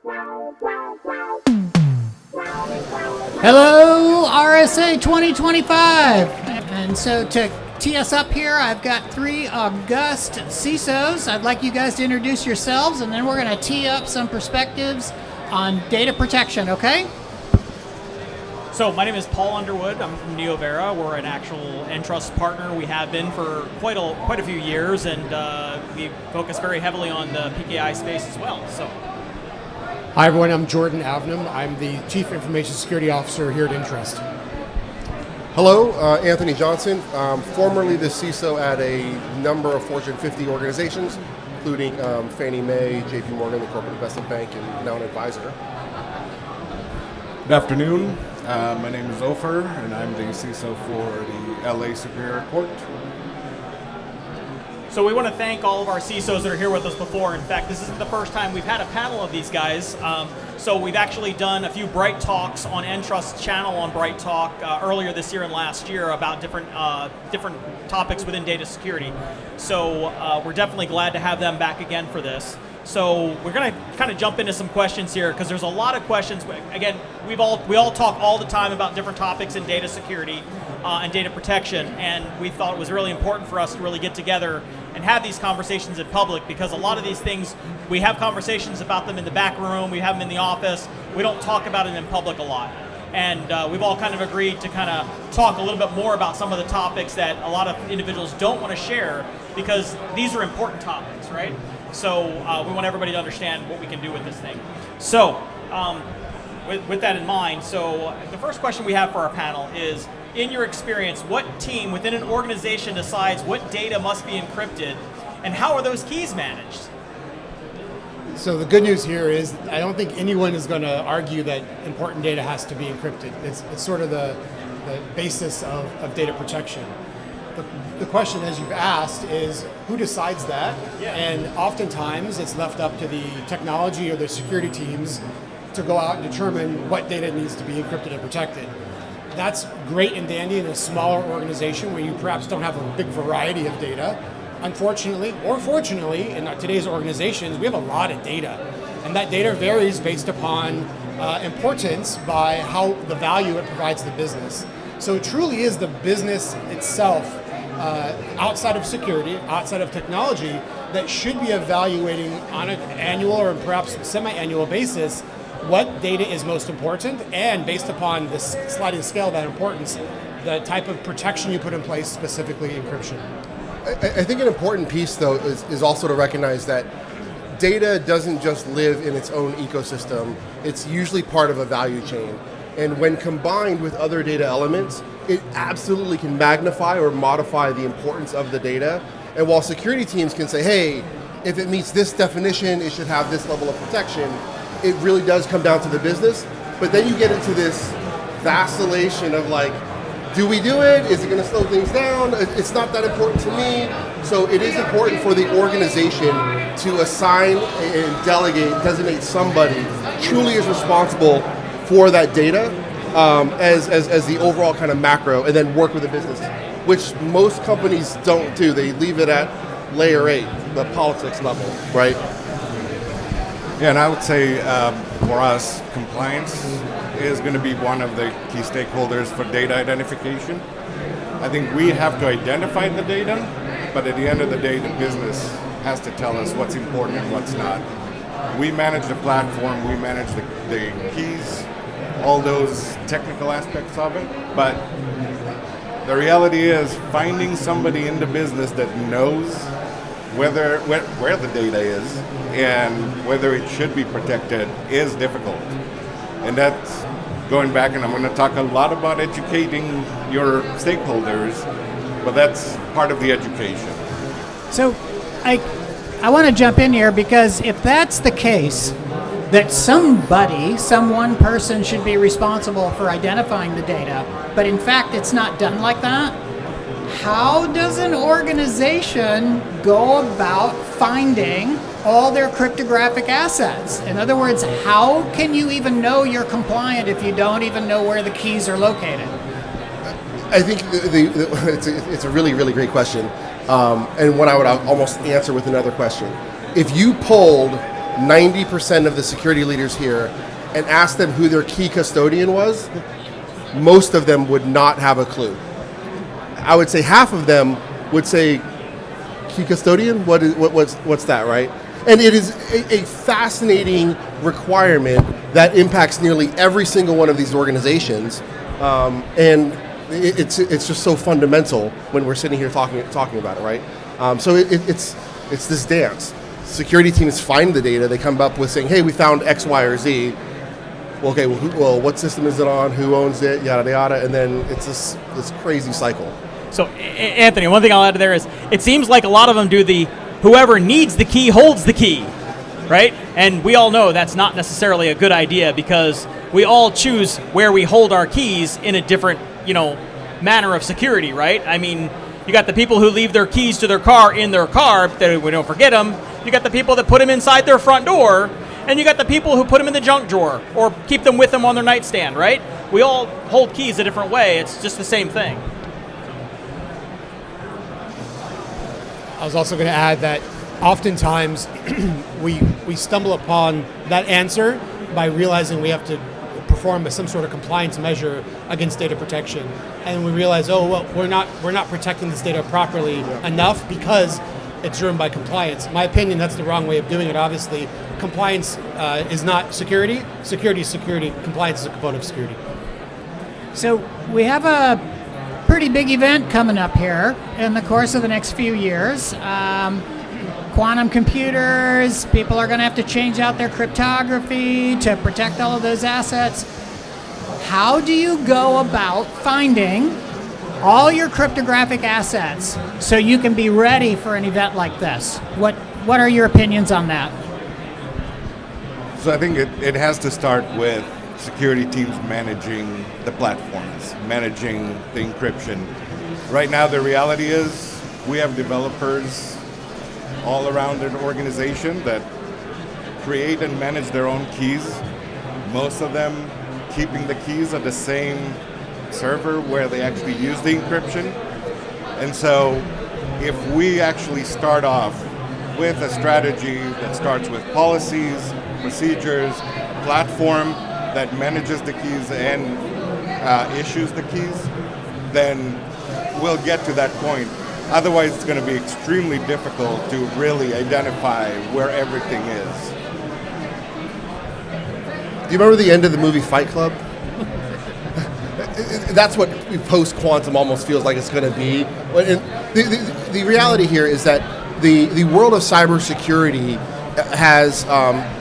Hello, RSA 2025. And so to tee us up here, I've got three august CISOs. I'd like you guys to introduce yourselves, and then we're going to tee up some perspectives on data protection, okay? So my name is Paul Underwood. I'm from Neovera. We're an actual Entrust partner. We have been for quite a few years, and we focus very heavily on the PKI space as well. So. Hi everyone, I'm Jordan Avniam. I'm the Chief Information Security Officer here at Entrust. Hello, Anthony Johnson, formerly the CISO at a number of Fortune 50 organizations, including Fannie Mae, JP Morgan, the Corporate Investment Bank, and now an advisor. Good afternoon. My name is Ofer, and I'm the CISO for the LA Superior Court. So we want to thank all of our CISOs that are here with us before. In fact, this isn't the first time we've had a panel of these guys. So we've actually done a few Bright Talks on Entrust's channel on Bright Talk earlier this year and last year about different topics within data security. So we're definitely glad to have them back again for this. So we're going to kind of jump into some questions here because there's a lot of questions. Again, we all talk all the time about different topics in data security and data protection, and we thought it was really important for us to really get together and have these conversations in public, because a lot of these things, we have conversations about them in the back room, we have them in the office, we don't talk about it in public a lot. And we've all kind of agreed to kind of talk a little bit more about some of the topics that a lot of individuals don't want to share, because these are important topics, right? So we want everybody to understand what we can do with this thing. So with that in mind, so the first question we have for our panel is, in your experience, what team within an organization decides what data must be encrypted, and how are those keys managed? So the good news here is I don't think anyone is going to argue that important data has to be encrypted. It's sort of the basis of data protection. The question, as you've asked, is who decides that? Yeah. And oftentimes it's left up to the technology or the security teams to go out and determine what data needs to be encrypted and protected. That's great and dandy in a smaller organization where you perhaps don't have a big variety of data. Unfortunately, or fortunately, in today's organizations, we have a lot of data. And that data varies based upon importance by how the value it provides the business. So it truly is the business itself, outside of security, outside of technology, that should be evaluating on an annual or perhaps semi-annual basis what data is most important, and based upon the sliding scale of that importance, the type of protection you put in place, specifically encryption. I think an important piece, though, is also to recognize that data doesn't just live in its own ecosystem. It's usually part of a value chain. And when combined with other data elements, it absolutely can magnify or modify the importance of the data. And while security teams can say, hey, if it meets this definition, it should have this level of protection, it really does come down to the business. But then you get into this vacillation of like, do we do it? Is it going to slow things down? It's not that important to me. So it is important for the organization to assign and designate somebody truly is responsible for that data as the overall kind of macro, and then work with the business, which most companies don't do. They leave it at layer 8, the politics level, right? Yeah, and I would say for us, compliance is going to be one of the key stakeholders for data identification. I think we have to identify the data, but at the end of the day, the business has to tell us what's important and what's not. We manage the platform, we manage the keys, all those technical aspects of it, but the reality is finding somebody in the business that knows where the data is and whether it should be protected is difficult. And that's going back, and I'm going to talk a lot about educating your stakeholders, but that's part of the education. So I want to jump in here, because if that's the case, that some one person should be responsible for identifying the data, but in fact it's not done like that, how does an organization go about finding all their cryptographic assets? In other words, how can you even know you're compliant if you don't even know where the keys are located? I think it's a really, really great question, and one I would almost answer with another question. If you polled 90% of the security leaders here and asked them who their key custodian was, most of them would not have a clue. I would say half of them would say, key custodian? What's that, right? And it is a fascinating requirement that impacts nearly every single one of these organizations, and it's just so fundamental when we're sitting here talking about it, right? So it's this dance. Security teams find the data, they come up with saying, hey, we found X, Y, or Z. Well, okay, well, what system is it on? Who owns it? Yada, yada. And then it's this crazy cycle. So, Anthony, one thing I'll add to there is it seems like a lot of them do the whoever needs the key holds the key, right? And we all know that's not necessarily a good idea because we all choose where we hold our keys in a different, manner of security, right? I mean, you got the people who leave their keys to their car in their car, that we don't forget them. You got the people that put them inside their front door, and you got the people who put them in the junk drawer or keep them with them on their nightstand, right? We all hold keys a different way. It's just the same thing. I was also going to add that oftentimes we stumble upon that answer by realizing we have to perform some sort of compliance measure against data protection, and we realize, oh well, we're not protecting this data properly enough because it's driven by compliance. In my opinion, that's the wrong way of doing it. Obviously, compliance is not security. Security is security. Compliance is a component of security. So we have a pretty big event coming up here in the course of the next few years. Quantum computers, people are going to have to change out their cryptography to protect all of those assets. How do you go about finding all your cryptographic assets so you can be ready for an event like this? What are your opinions on that? So I think it has to start with security teams managing the platforms, managing the encryption. Right now, the reality is we have developers all around an organization that create and manage their own keys. Most of them keeping the keys at the same server where they actually use the encryption. And so if we actually start off with a strategy that starts with policies, procedures, platform that manages the keys and issues the keys, then we'll get to that point. Otherwise, it's going to be extremely difficult to really identify where everything is. Do you remember the end of the movie Fight Club? That's what post-quantum almost feels like it's going to be. The reality here is that the world of cybersecurity has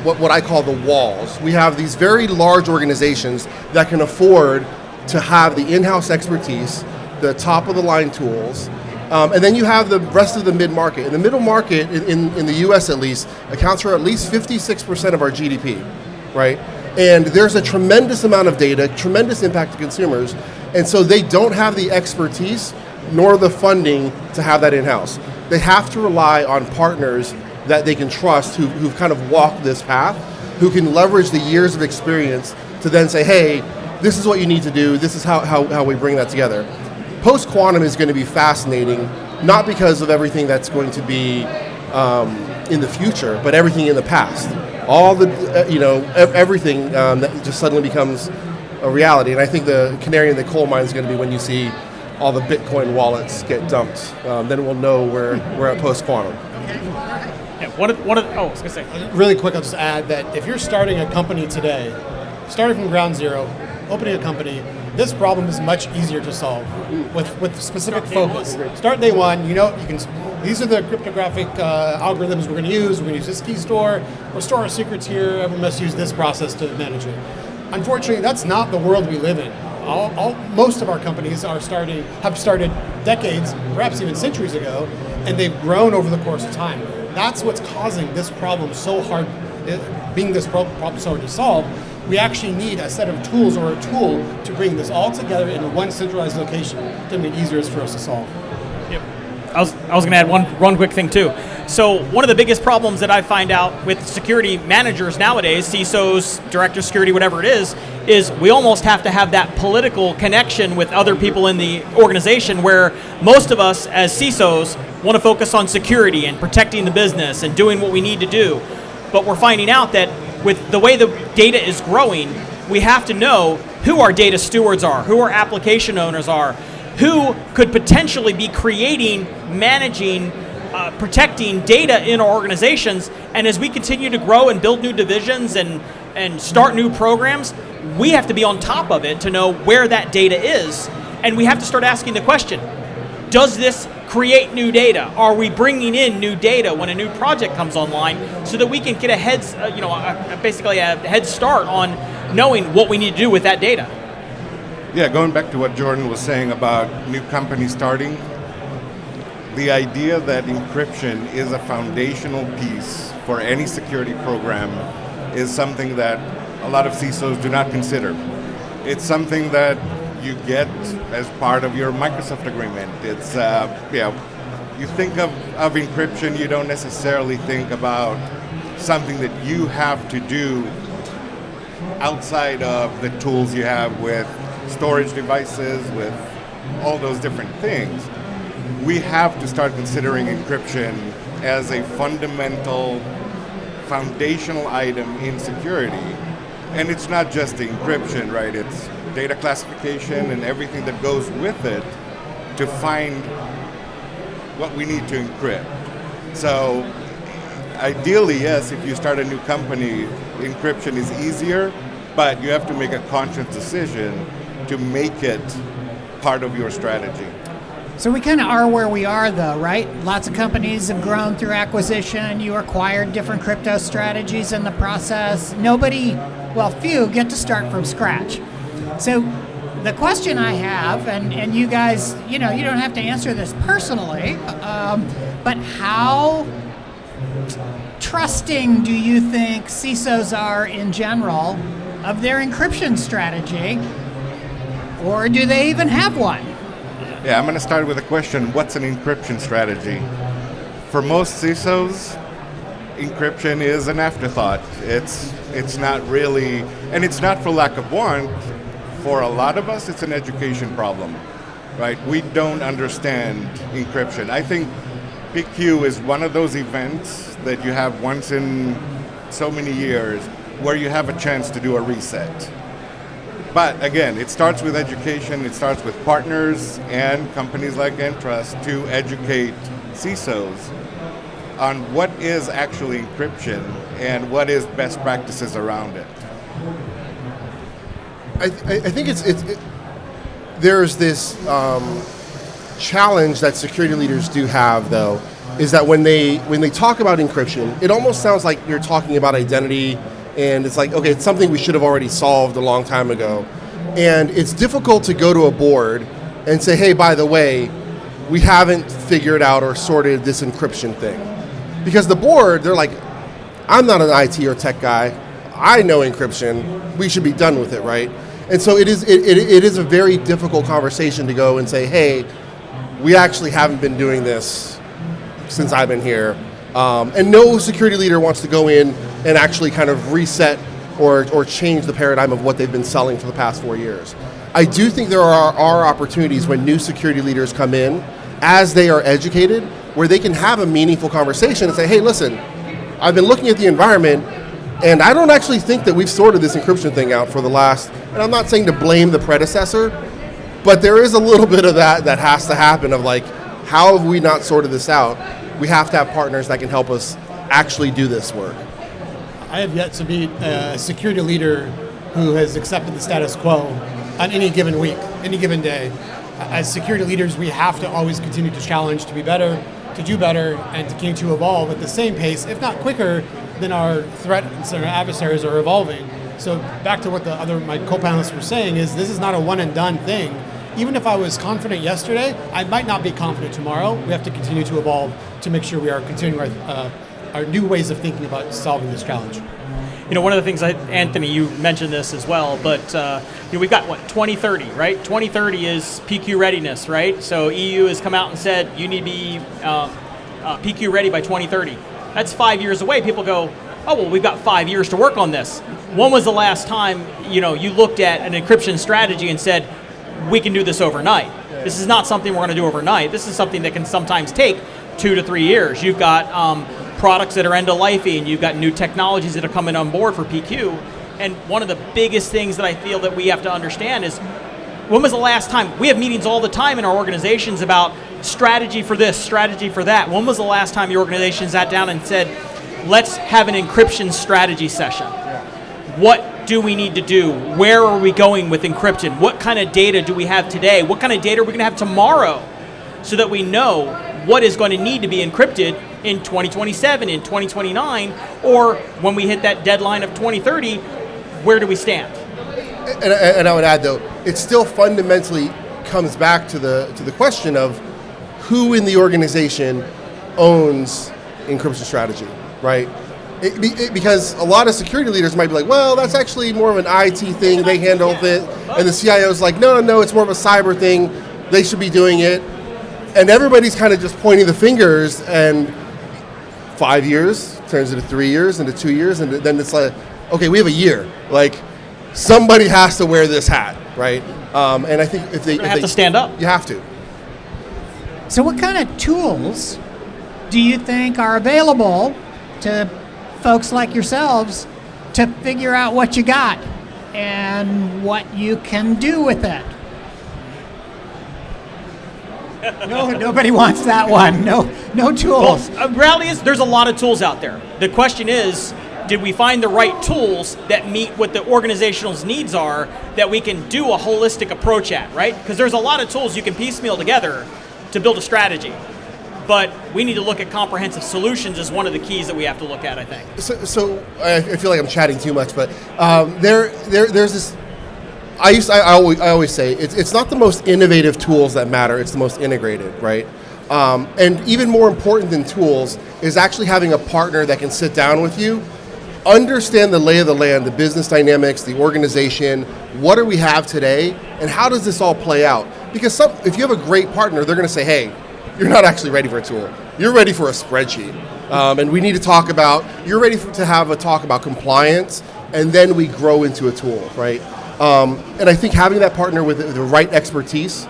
what I call the walls. We have these very large organizations that can afford to have the in-house expertise, the top-of-the-line tools, and then you have the rest of the mid-market. And the middle market, in the US at least, accounts for at least 56% of our GDP, right? And there's a tremendous amount of data, tremendous impact to consumers, and so they don't have the expertise nor the funding to have that in-house. They have to rely on partners that they can trust who've kind of walked this path, who can leverage the years of experience to then say, hey, this is what you need to do, this is how we bring that together. Post-quantum is going to be fascinating, not because of everything that's going to be in the future, but everything in the past. All the, everything that just suddenly becomes a reality. And I think the canary in the coal mine is going to be when you see all the Bitcoin wallets get dumped. Then we'll know we're at post-quantum. Yeah, I was going to say. Really quick, I'll just add that if you're starting a company today, starting from ground zero, opening a company, this problem is much easier to solve with specific focus. Start day one, these are the cryptographic algorithms we're going to use. We're going to use this key store. We'll store our secrets here. Everyone must use this process to manage it. Unfortunately, that's not the world we live in. Most of our companies have started decades, perhaps even centuries ago, and they've grown over the course of time. That's what's causing this problem so hard, being this problem so hard to solve. We actually need a set of tools or a tool to bring this all together in one centralized location to make it easier for us to solve. Yep. I was going to add one quick thing too. So one of the biggest problems that I find out with security managers nowadays, CISOs, director of security, whatever it is we almost have to have that political connection with other people in the organization, where most of us as CISOs want to focus on security and protecting the business and doing what we need to do. But we're finding out that with the way the data is growing, we have to know who our data stewards are, who our application owners are, who could potentially be creating, managing, protecting data in our organizations. And as we continue to grow and build new divisions and start new programs, we have to be on top of it to know where that data is. And we have to start asking the question, does this create new data? Are we bringing in new data when a new project comes online so that we can get basically a head start on knowing what we need to do with that data? Yeah, going back to what Jordan was saying about new companies starting, the idea that encryption is a foundational piece for any security program is something that a lot of CISOs do not consider. It's something that you get as part of your Microsoft agreement. It's, you think of encryption, you don't necessarily think about something that you have to do outside of the tools you have with storage devices, with all those different things. We have to start considering encryption as a fundamental, foundational item in security. And it's not just the encryption, right? It's data classification and everything that goes with it to find what we need to encrypt. So ideally, yes, if you start a new company, encryption is easier, but you have to make a conscious decision to make it part of your strategy. So we kind of are where we are, though, right? Lots of companies have grown through acquisition. You acquired different crypto strategies in the process. Few get to start from scratch. So the question I have, and you guys, you don't have to answer this personally, but how trusting do you think CISOs are in general of their encryption strategy, or do they even have one? Yeah, I'm going to start with a question. What's an encryption strategy? For most CISOs, encryption is an afterthought. It's not really, and it's not for lack of want. For a lot of us, it's an education problem, right? We don't understand encryption. I think PQ is one of those events that you have once in so many years where you have a chance to do a reset. But again, it starts with education, it starts with partners and companies like Entrust to educate CISOs on what is actually encryption and what is best practices around it. I think there's this challenge that security leaders do have, though, is that when they talk about encryption, it almost sounds like you're talking about identity. And it's like, okay, it's something we should have already solved a long time ago. And it's difficult to go to a board and say, hey, by the way, we haven't figured out or sorted this encryption thing. Because the board, they're like, I'm not an IT or tech guy. I know encryption. We should be done with it, right? And so it is a very difficult conversation to go and say, hey, we actually haven't been doing this since I've been here. And no security leader wants to go in and actually kind of reset or change the paradigm of what they've been selling for the past 4 years. I do think there are opportunities when new security leaders come in, as they are educated, where they can have a meaningful conversation and say, hey, listen, I've been looking at the environment, and I don't actually think that we've sorted this encryption thing out for the last, and I'm not saying to blame the predecessor, but there is a little bit of that has to happen of like, how have we not sorted this out? We have to have partners that can help us actually do this work. I have yet to meet a security leader who has accepted the status quo on any given week, any given day. As security leaders, we have to always continue to challenge to be better, to do better, and to continue to evolve at the same pace, if not quicker, than our threats and our adversaries are evolving. So back to what my co-panelists were saying is this is not a one and done thing. Even if I was confident yesterday, I might not be confident tomorrow. We have to continue to evolve to make sure we are continuing our new ways of thinking about solving this challenge. One of the things, Anthony, you mentioned this as well, but we've got 2030, right? 2030 is PQ readiness, right? So EU has come out and said you need to be PQ ready by 2030. That's 5 years away. People go, oh, well, we've got 5 years to work on this. When was the last time, you looked at an encryption strategy and said, we can do this overnight? This is not something we're going to do overnight. This is something that can sometimes take 2 to 3 years. You've got products that are end-of-lifey, and you've got new technologies that are coming on board for PQ. And one of the biggest things that I feel that we have to understand is, when was the last time? We have meetings all the time in our organizations about strategy for this, strategy for that. When was the last time your organization sat down and said, let's have an encryption strategy session? What do we need to do? Where are we going with encryption? What kind of data do we have today? What kind of data are we going to have tomorrow? So that we know what is going to need to be encrypted in 2027, in 2029, or when we hit that deadline of 2030, where do we stand? And I would add, though, it still fundamentally comes back to the question of who in the organization owns encryption strategy, right? Because a lot of security leaders might be like, well, that's actually more of an IT thing, they handle it, and the CIO's like, no, it's more of a cyber thing, they should be doing it. And everybody's kind of just pointing the fingers, and 5 years turns into 3 years, into 2 years, and then it's like, okay, we have a year. Like, somebody has to wear this hat, right? And I think if they have to stand up. You have to. So what kind of tools do you think are available to folks like yourselves to figure out what you got and what you can do with it? No, nobody wants that one. No tools. Well, reality is there's a lot of tools out there. The question is, did we find the right tools that meet what the organization's needs are that we can do a holistic approach at, right? Because there's a lot of tools you can piecemeal together to build a strategy. But we need to look at comprehensive solutions as one of the keys that we have to look at, I think. So I feel like I'm chatting too much, but there's this. I always say it's not the most innovative tools that matter; it's the most integrated, right? And even more important than tools is actually having a partner that can sit down with you, understand the lay of the land, the business dynamics, the organization. What do we have today, and how does this all play out? Because if you have a great partner, they're going to say, "Hey, you're not actually ready for a tool. You're ready for a spreadsheet, and we need to talk about. You're ready to have a talk about compliance, and then we grow into a tool, right?" And I think having that partner with the right expertise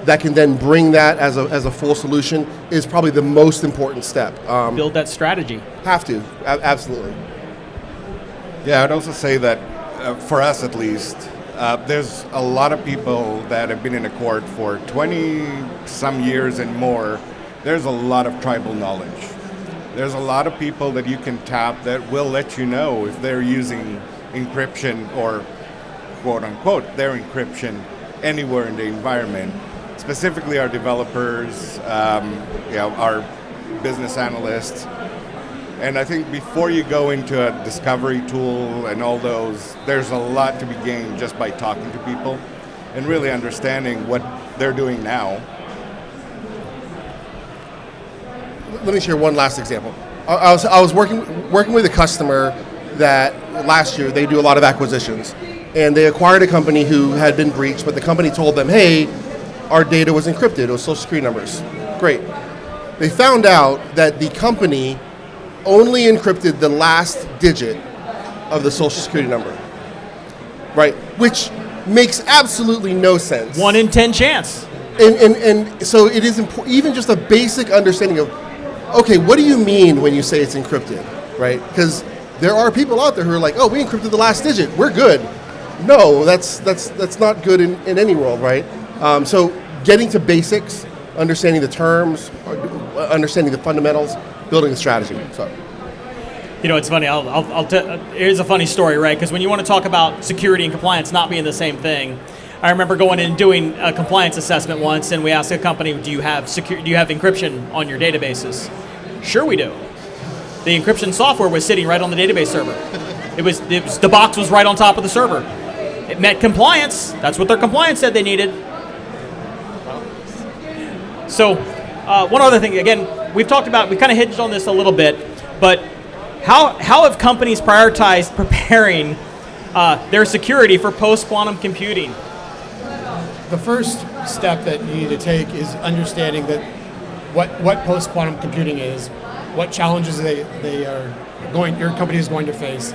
that can then bring that as a full solution is probably the most important step. Build that strategy. Have to, absolutely. Yeah, I'd also say that for us at least, there's a lot of people that have been in a court for 20 some years and more. There's a lot of tribal knowledge. There's a lot of people that you can tap that will let you know if they're using encryption or quote unquote their encryption anywhere in the environment. Specifically our developers, our business analysts. And I think before you go into a discovery tool and all those, there's a lot to be gained just by talking to people and really understanding what they're doing now. Let me share one last example. I was working with a customer that last year they do a lot of acquisitions, and they acquired a company who had been breached, but the company told them, hey, our data was encrypted, it was social security numbers. Great. They found out that the company only encrypted the last digit of the social security number, right? Which makes absolutely no sense. 1 in 10 chance. And so it is even just a basic understanding of, okay, what do you mean when you say it's encrypted, right? Because there are people out there who are like, oh, we encrypted the last digit, we're good. No, that's not good in any world, right? So getting to basics, understanding the terms, understanding the fundamentals, building a strategy. So, you know, it's funny. Here's a funny story, right? Because when you want to talk about security and compliance not being the same thing, I remember going in and doing a compliance assessment once, and we asked a company, "Do you have encryption on your databases?" Sure, we do. The encryption software was sitting right on the database server. It was the box was right on top of the server. It met compliance. That's what their compliance said they needed. So, one other thing. Again, we've talked about, we kind of hinged on this a little bit, but how have companies prioritized preparing their security for post-quantum computing? The first step that you need to take is understanding that what post-quantum computing is, what challenges your company is going to face.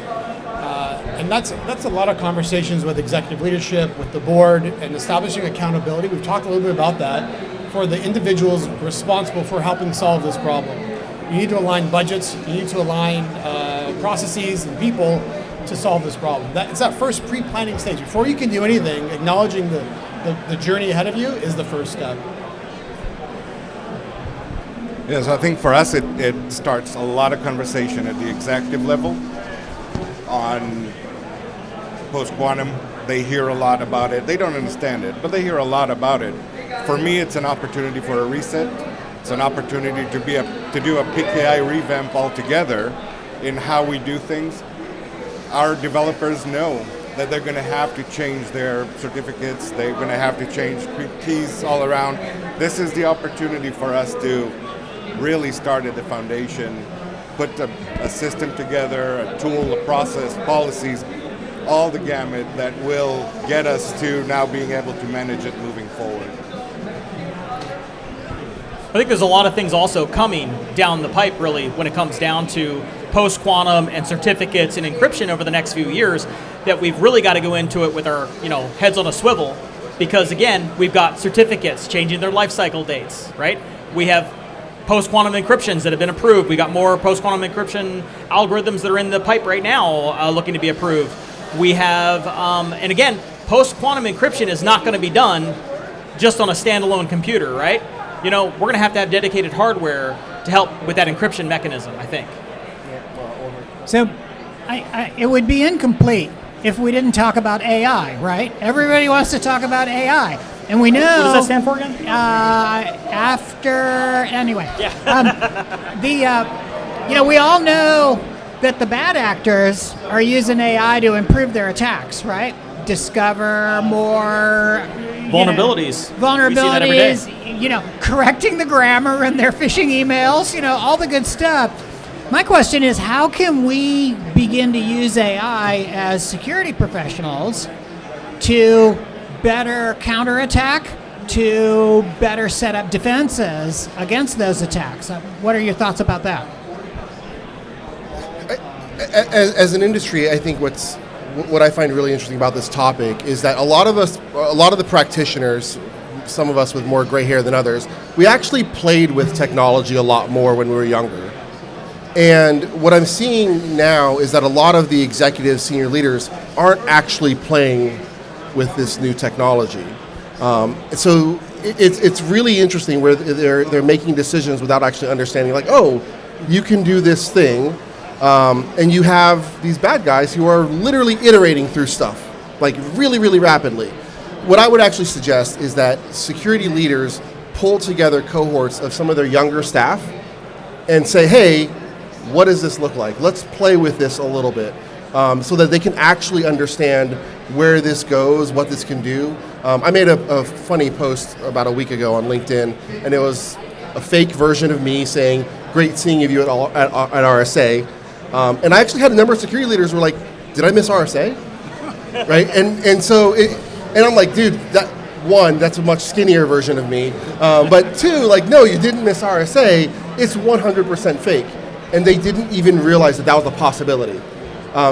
And that's a lot of conversations with executive leadership, with the board, and establishing accountability. We've talked a little bit about that for the individuals responsible for helping solve this problem. You need to align budgets. You need to align processes and people to solve this problem. It's that first pre-planning stage. Before you can do anything, acknowledging the journey ahead of you is the first step. Yes, I think for us it starts a lot of conversation at the executive level on post-quantum. They hear a lot about it. They don't understand it, but they hear a lot about it. For me, it's an opportunity for a reset. It's an opportunity to do a PKI revamp altogether in how we do things. Our developers know that they're going to have to change their certificates. They're going to have to change keys all around. This is the opportunity for us to really start at the foundation, put a system together, a tool, a process, policies, all the gamut that will get us to now being able to manage it moving forward. I think there's a lot of things also coming down the pipe, really, when it comes down to post-quantum and certificates and encryption over the next few years, that we've really got to go into it with our heads on a swivel, because again, we've got certificates changing their life cycle dates, right? We have post-quantum encryptions that have been approved. We got more post-quantum encryption algorithms that are in the pipe right now looking to be approved. We have, and again, post-quantum encryption is not going to be done just on a standalone computer, right? We're going to have dedicated hardware to help with that encryption mechanism, I think. So it would be incomplete if we didn't talk about AI, right? Everybody wants to talk about AI. And we know... What does that stand for again? Anyway. Yeah. We all know that the bad actors are using AI to improve their attacks, right? Discover more... Vulnerabilities. We see that every day. Correcting the grammar in their phishing emails, all the good stuff. My question is, how can we begin to use AI as security professionals to better counterattack, to better set up defenses against those attacks? What are your thoughts about that? As an industry, I think what I find really interesting about this topic is that a lot of the practitioners, some of us with more gray hair than others, we actually played with technology a lot more when we were younger. And what I'm seeing now is that a lot of the executives, senior leaders, aren't actually playing with this new technology. So it's really interesting where they're making decisions without actually understanding, like, oh, you can do this thing, and you have these bad guys who are literally iterating through stuff, like really, really rapidly. What I would actually suggest is that security leaders pull together cohorts of some of their younger staff and say, hey, what does this look like? Let's play with this a little bit, so that they can actually understand where this goes, what this can do. I made a funny post about a week ago on LinkedIn, and it was a fake version of me saying, great seeing you at RSA. And I actually had a number of security leaders who were like, did I miss RSA? Right? And so, and I'm like, dude, that's a much skinnier version of me. But two, like, no, you didn't miss RSA. It's 100% fake. And they didn't even realize that was a possibility.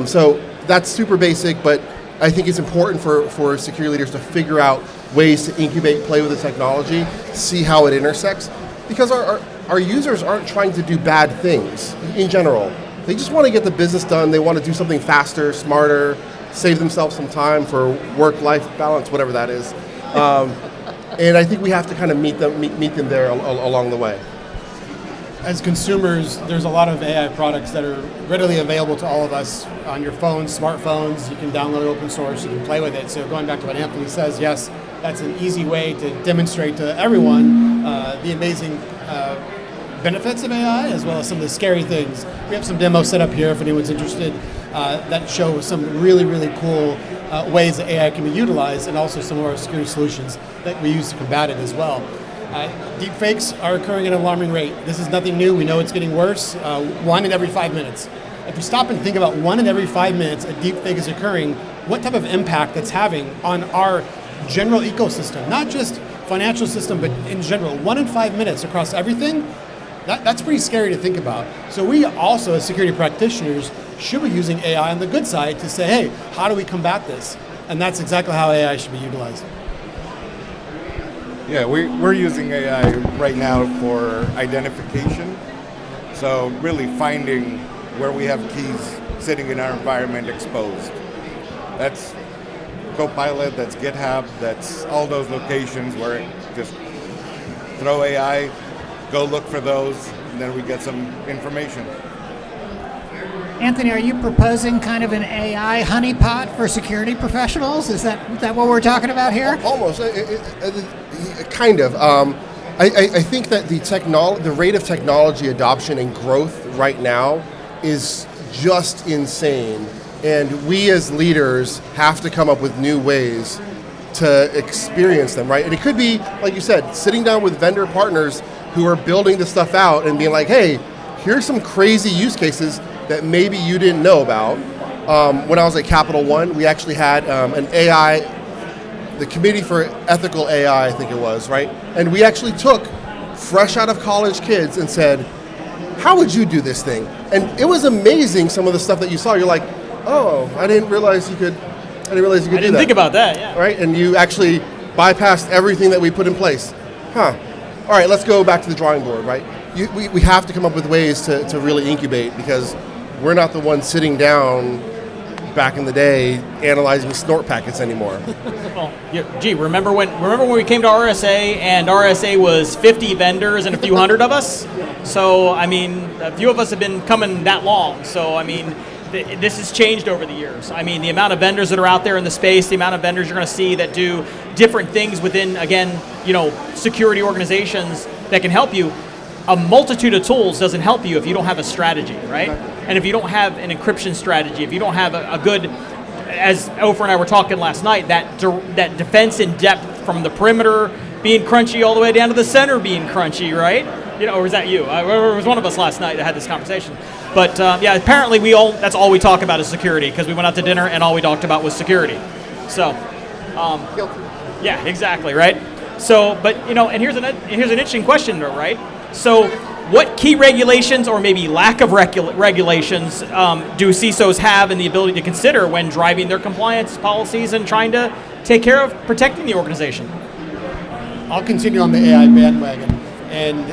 So that's super basic, but I think it's important for security leaders to figure out ways to incubate, play with the technology, see how it intersects. Because our users aren't trying to do bad things in general. They just want to get the business done. They want to do something faster, smarter, save themselves some time for work-life balance, whatever that is. And I think we have to kind of meet them there along the way. As consumers, there's a lot of AI products that are readily available to all of us on your phones, smartphones. You can download open source, you can play with it. So going back to what Anthony says, yes, that's an easy way to demonstrate to everyone the amazing benefits of AI, as well as some of the scary things. We have some demos set up here if anyone's interested that show some really, really cool ways that AI can be utilized, and also some of our security solutions that we use to combat it as well. Deepfakes are occurring at an alarming rate. This is nothing new. We know it's getting worse. 1 in every 5 minutes. If you stop and think about 1 in every 5 minutes a deepfake is occurring, what type of impact that's having on our general ecosystem, not just financial system, but in general, 1 in 5 minutes across everything, that's pretty scary to think about. So we also, as security practitioners, should be using AI on the good side to say, hey, how do we combat this? And that's exactly how AI should be utilized. Yeah, we're using AI right now for identification. So really finding where we have keys sitting in our environment exposed. That's Copilot, that's GitHub, that's all those locations where just throw AI, go look for those, and then we get some information. Anthony, are you proposing kind of an AI honeypot for security professionals? Is that what we're talking about here? Almost, kind of. I think that the rate of technology adoption and growth right now is just insane. And we as leaders have to come up with new ways to experience them, right? And it could be, like you said, sitting down with vendor partners who are building the stuff out and being like, hey, here's some crazy use cases that maybe you didn't know about. When I was at Capital One, we actually had an AI, the Committee for Ethical AI, I think it was, right? And we actually took fresh out of college kids and said, how would you do this thing? And it was amazing, some of the stuff that you saw. You're like, oh, I didn't realize you could do that. I didn't think about that, yeah. Right, and you actually bypassed everything that we put in place. All right, let's go back to the drawing board, right? We have to come up with ways to really incubate, because we're not the ones sitting down back in the day analyzing snort packets anymore. Well, remember when we came to RSA and RSA was 50 vendors and a few hundred of us? So, I mean, a few of us have been coming that long. So, I mean, this has changed over the years. I mean, the amount of vendors that are out there in the space, the amount of vendors you're going to see that do different things within, again, security organizations that can help you. A multitude of tools doesn't help you if you don't have a strategy, right? And if you don't have an encryption strategy, if you don't have a good, as Ofer and I were talking last night, that defense in depth from the perimeter being crunchy all the way down to the center being crunchy, right? Or was that you? It was one of us last night that had this conversation. But apparently that's all we talk about is security, because we went out to dinner and all we talked about was security. So, yeah, exactly, right? So, but and here's an interesting question, though, right? So, what key regulations or maybe lack of regulations do CISOs have and the ability to consider when driving their compliance policies and trying to take care of protecting the organization? I'll continue on the AI bandwagon, and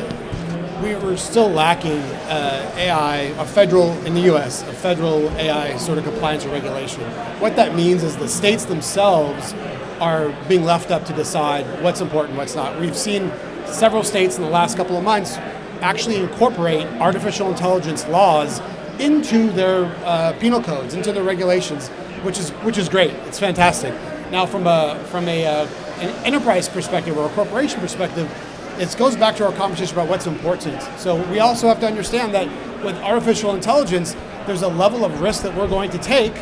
we were still lacking in the U.S., a federal AI sort of compliance or regulation. What that means is the states themselves are being left up to decide what's important, what's not. We've seen several states in the last couple of months actually incorporate artificial intelligence laws into their penal codes, into their regulations, which is great. It's fantastic. Now, from an enterprise perspective or a corporation perspective, it goes back to our conversation about what's important. So we also have to understand that with artificial intelligence, there's a level of risk that we're going to take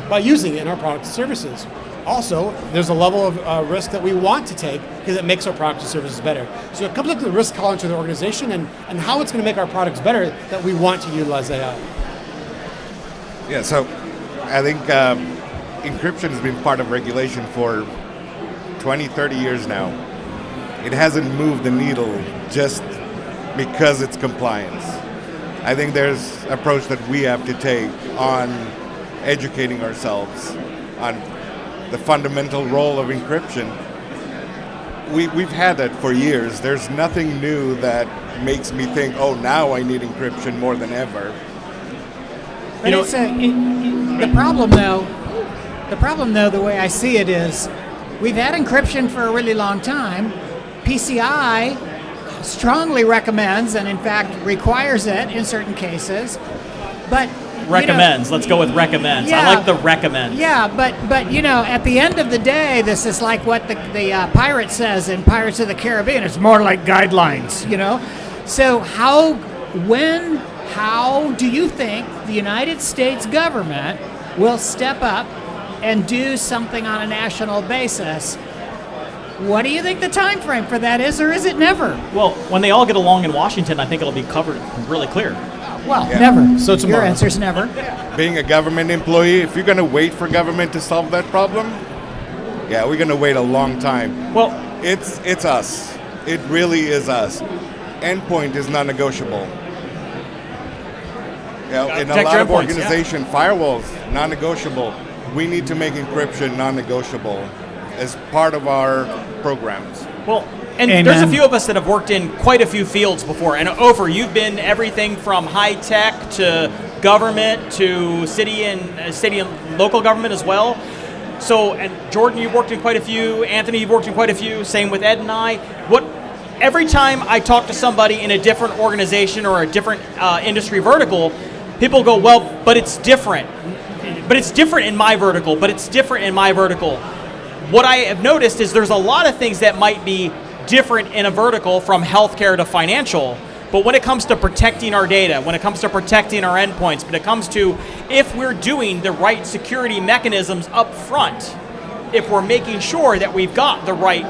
by using it in our products and services. Also, there's a level of risk that we want to take because it makes our products and services better. So it comes up to the risk tolerance of the organization and how it's going to make our products better that we want to utilize AI. Yeah, so I think encryption has been part of regulation for 20, 30 years now. It hasn't moved the needle just because it's compliance. I think there's an approach that we have to take on educating ourselves on the fundamental role of encryption. We've had that for years. There's nothing new that makes me think, oh, now I need encryption more than ever. But the problem, though, the way I see it is, we've had encryption for a really long time. PCI strongly recommends, and in fact requires it in certain cases, but recommends. Let's go with recommends. Yeah, I like the recommends. Yeah, but at the end of the day, this is like what the pirate says in Pirates of the Caribbean. It's more like guidelines, So how do you think the United States government will step up and do something on a national basis? What do you think the time frame for that is, or is it never? Well, when they all get along in Washington, I think it'll be covered really clear. Well, never. So tomorrow. Your answer's never. Being a government employee, if you're going to wait for government to solve that problem, we're going to wait a long time. Well, it's us. It really is us. Endpoint is non-negotiable. In a lot of organizations, firewalls, non-negotiable. We need to make encryption non-negotiable as part of our programs. Well, and Amen. there's a few of us that have worked in quite a few fields before. And Ofer, you've been everything from high tech to government to city and local government as well. So, and Jordan, you've worked in quite a few. Anthony, you've worked in quite a few. Same with Ed and I. Every time I talk to somebody in a different organization or a different industry vertical, people go, well, but it's different. But it's different in my vertical. But it's different in my vertical. What I have noticed is there's a lot of things that might be different in a vertical from healthcare to financial. But when it comes to protecting our data, when it comes to protecting our endpoints, when it comes to if we're doing the right security mechanisms up front, if we're making sure that we've got the right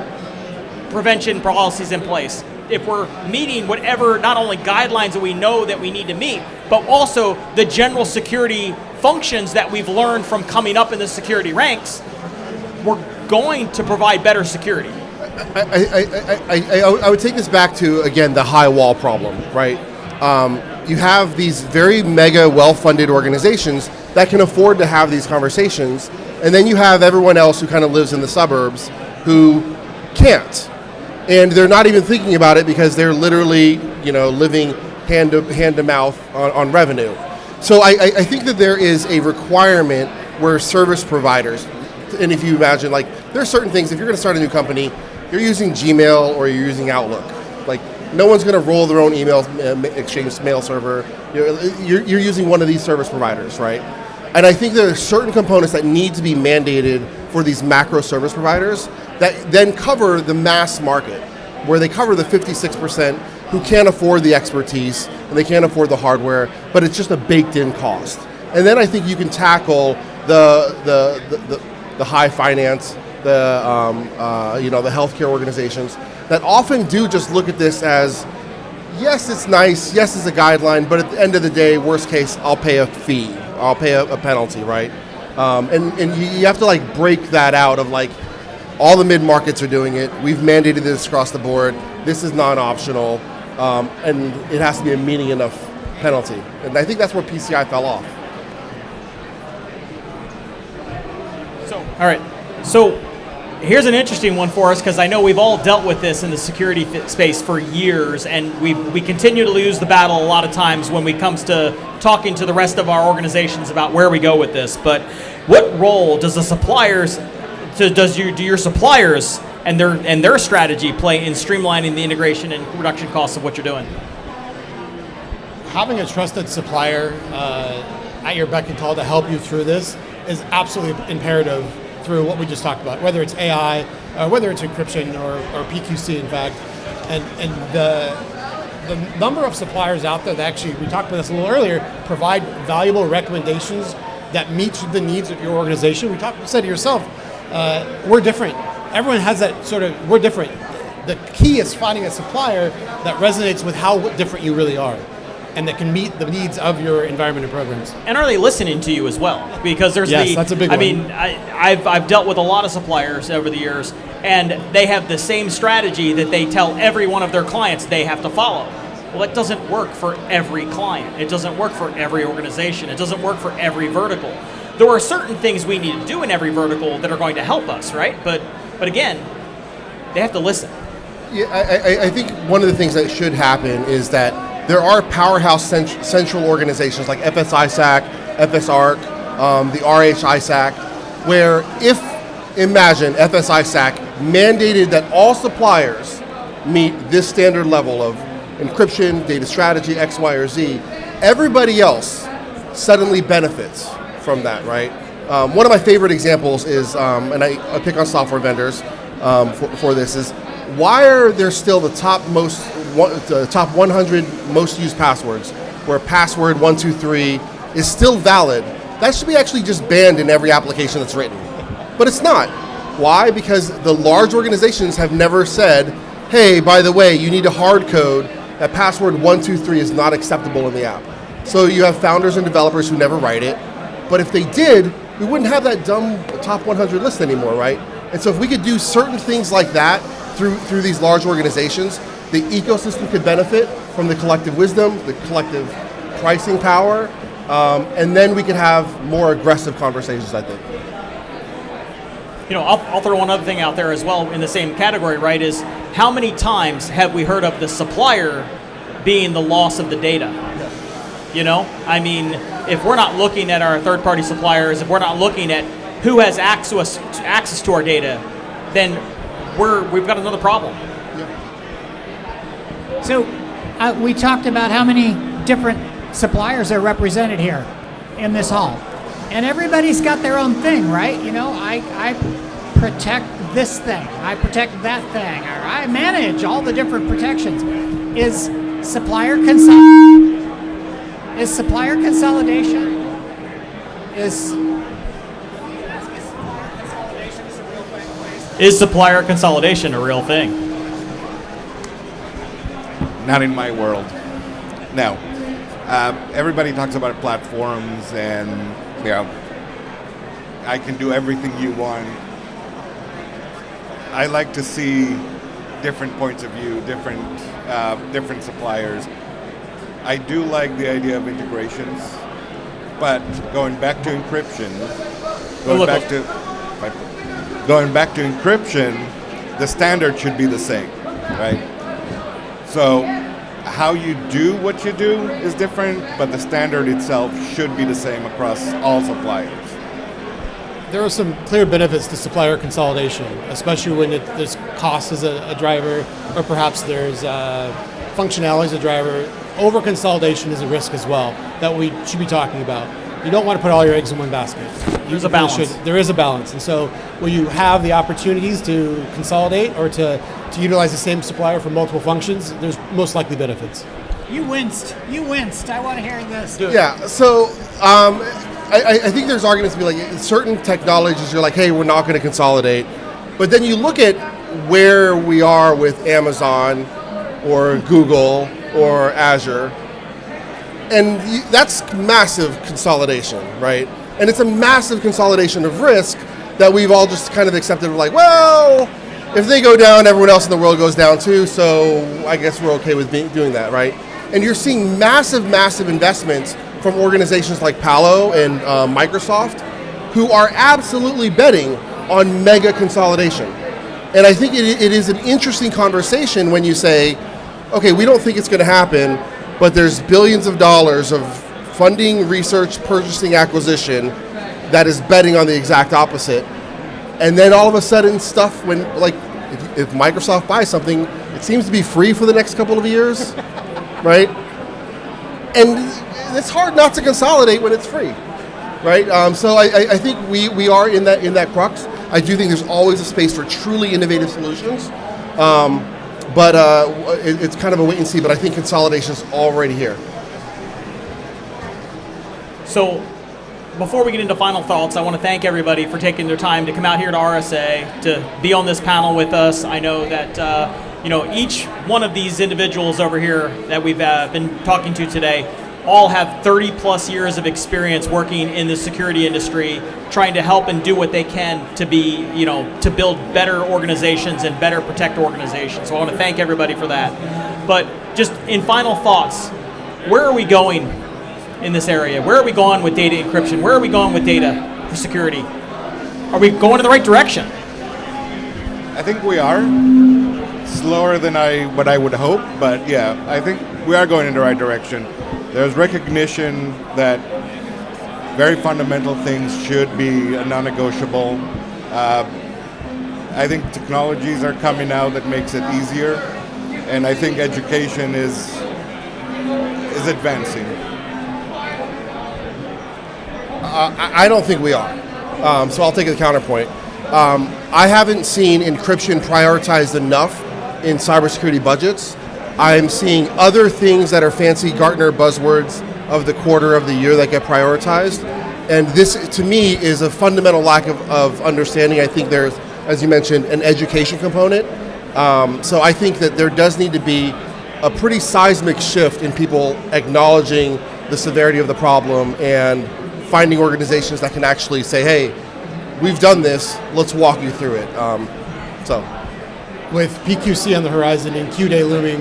prevention policies in place, if we're meeting whatever, not only guidelines that we know that we need to meet, but also the general security functions that we've learned from coming up in the security ranks, we're going to provide better security. I would take this back to, again, the high wall problem, right? You have these very mega well-funded organizations that can afford to have these conversations, and then you have everyone else who kind of lives in the suburbs who can't. And they're not even thinking about it because they're literally, living hand to mouth on revenue. So I think that there is a requirement where service providers, and if you imagine, like, there are certain things, if you're going to start a new company, you're using Gmail or you're using Outlook. Like, no one's going to roll their own email exchange mail server. You're using one of these service providers, right? And I think there are certain components that need to be mandated for these macro service providers that then cover the mass market, where they cover the 56% who can't afford the expertise and they can't afford the hardware, but it's just a baked-in cost. And then I think you can tackle the high finance, the healthcare organizations that often do just look at this as, yes, it's nice, yes, it's a guideline, but at the end of the day, worst case, I'll pay a fee, I'll pay a penalty, right? And you have to like break that out of like, all the mid-markets are doing it, we've mandated this across the board, this is non-optional, and it has to be a meaning enough penalty. And I think that's where PCI fell off. All right, so here's an interesting one for us, because I know we've all dealt with this in the security space for years, and we continue to lose the battle a lot of times when it comes to talking to the rest of our organizations about where we go with this. But what role does the suppliers, do your suppliers and their strategy play in streamlining the integration and reduction costs of what you're doing? Having a trusted supplier at your beck and call to help you through this is absolutely imperative through what we just talked about, whether it's AI, whether it's encryption or PQC, in fact. And the number of suppliers out there that actually, we talked about this a little earlier, provide valuable recommendations that meet the needs of your organization. You said it yourself, we're different. Everyone has that sort of, we're different. The key is finding a supplier that resonates with how different you really are, and that can meet the needs of your environment and programs. And are they listening to you as well? Because there's that's a big one. I mean, I've dealt with a lot of suppliers over the years, and they have the same strategy that they tell every one of their clients they have to follow. Well, it doesn't work for every client. It doesn't work for every organization. It doesn't work for every vertical. There are certain things we need to do in every vertical that are going to help us, right? But again, they have to listen. Yeah, I think one of the things that should happen is that there are powerhouse central organizations like FSISAC, FSARC, the RHISAC, where imagine FSISAC mandated that all suppliers meet this standard level of encryption, data strategy, X, Y, or Z, everybody else suddenly benefits from that, right? One of my favorite examples is, and I pick on software vendors for this, is why are there still the top 100 most used passwords, where password 123 is still valid? That should be actually just banned in every application that's written. But it's not. Why? Because the large organizations have never said, hey, by the way, you need to hard code that password 123 is not acceptable in the app. So you have founders and developers who never write it. But if they did, we wouldn't have that dumb top 100 list anymore, right? And so if we could do certain things like that through these large organizations, the ecosystem could benefit from the collective wisdom, the collective pricing power, and then we could have more aggressive conversations, I think. I'll throw one other thing out there as well in the same category, right? Is how many times have we heard of the supplier being the loss of the data? I mean, if we're not looking at our third-party suppliers, if we're not looking at who has access to our data, then we've got another problem. So we talked about how many different suppliers are represented here in this hall. And everybody's got their own thing, right? I protect this thing, I protect that thing, or I manage all the different protections. Is supplier consolidation? Is supplier consolidation a real thing? Not in my world. No. Everybody talks about platforms and, I can do everything you want. I like to see different points of view, different suppliers. I do like the idea of integrations, but going back to encryption, the standard should be the same, right? So how you do what you do is different, but the standard itself should be the same across all suppliers. There are some clear benefits to supplier consolidation, especially when there's cost as a driver, or perhaps there's functionality as a driver. Over-consolidation is a risk as well that we should be talking about. You don't want to put all your eggs in one basket. There's a balance. There is a balance. And so when you have the opportunities to consolidate or to utilize the same supplier for multiple functions, there's most likely benefits. You winced. I want to hear this. Yeah, so I think there's arguments to be like, certain technologies you're like, hey, we're not going to consolidate. But then you look at where we are with Amazon or Google or Azure, and that's massive consolidation, right? And it's a massive consolidation of risk that we've all just kind of accepted. We're like, well, if they go down, everyone else in the world goes down too, so I guess we're okay with doing that, right? And you're seeing massive investments from organizations like Palo and Microsoft, who are absolutely betting on mega consolidation. And I think it is an interesting conversation when you say, okay, we don't think it's going to happen, but there's billions of dollars of funding, research, purchasing, acquisition that is betting on the exact opposite. And then all of a sudden if Microsoft buys something, it seems to be free for the next couple of years, right? And it's hard not to consolidate when it's free, right? So I think we are in that crux. I do think there's always a space for truly innovative solutions. But it's kind of a wait and see, but I think consolidation is already here. So before we get into final thoughts, I want to thank everybody for taking their time to come out here to RSA, to be on this panel with us. I know that each one of these individuals over here that we've been talking to today all have 30 plus years of experience working in the security industry, trying to help and do what they can to be, to build better organizations and better protect organizations. So I want to thank everybody for that. But just in final thoughts, where are we going in this area? Where are we going with data encryption? Where are we going with data for security? Are we going in the right direction? I think we are. Slower than what I would hope, but yeah, I think we are going in the right direction. There's recognition that very fundamental things should be non-negotiable. I think technologies are coming out that makes it easier, and I think education is advancing. I don't think we are. So I'll take the counterpoint. I haven't seen encryption prioritized enough in cybersecurity budgets. I'm seeing other things that are fancy Gartner buzzwords of the quarter of the year that get prioritized. And this, to me, is a fundamental lack of understanding. I think there's, as you mentioned, an education component. So I think that there does need to be a pretty seismic shift in people acknowledging the severity of the problem and finding organizations that can actually say, hey, we've done this, let's walk you through it. With PQC on the horizon and Q-Day looming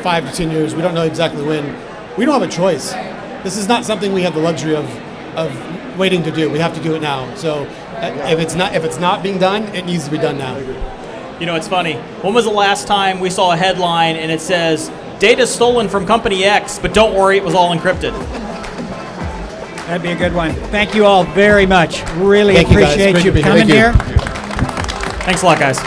5 to 10 years, we don't know exactly when. We don't have a choice. This is not something we have the luxury of waiting to do. We have to do it now. So if it's not being done, it needs to be done now. You know, it's funny. When was the last time we saw a headline and it says, data stolen from company X, but don't worry, it was all encrypted? That'd be a good one. Thank you all very much. Really Thank you, guys. appreciate Great you to be here. coming Thank you. here. Thanks a lot, guys.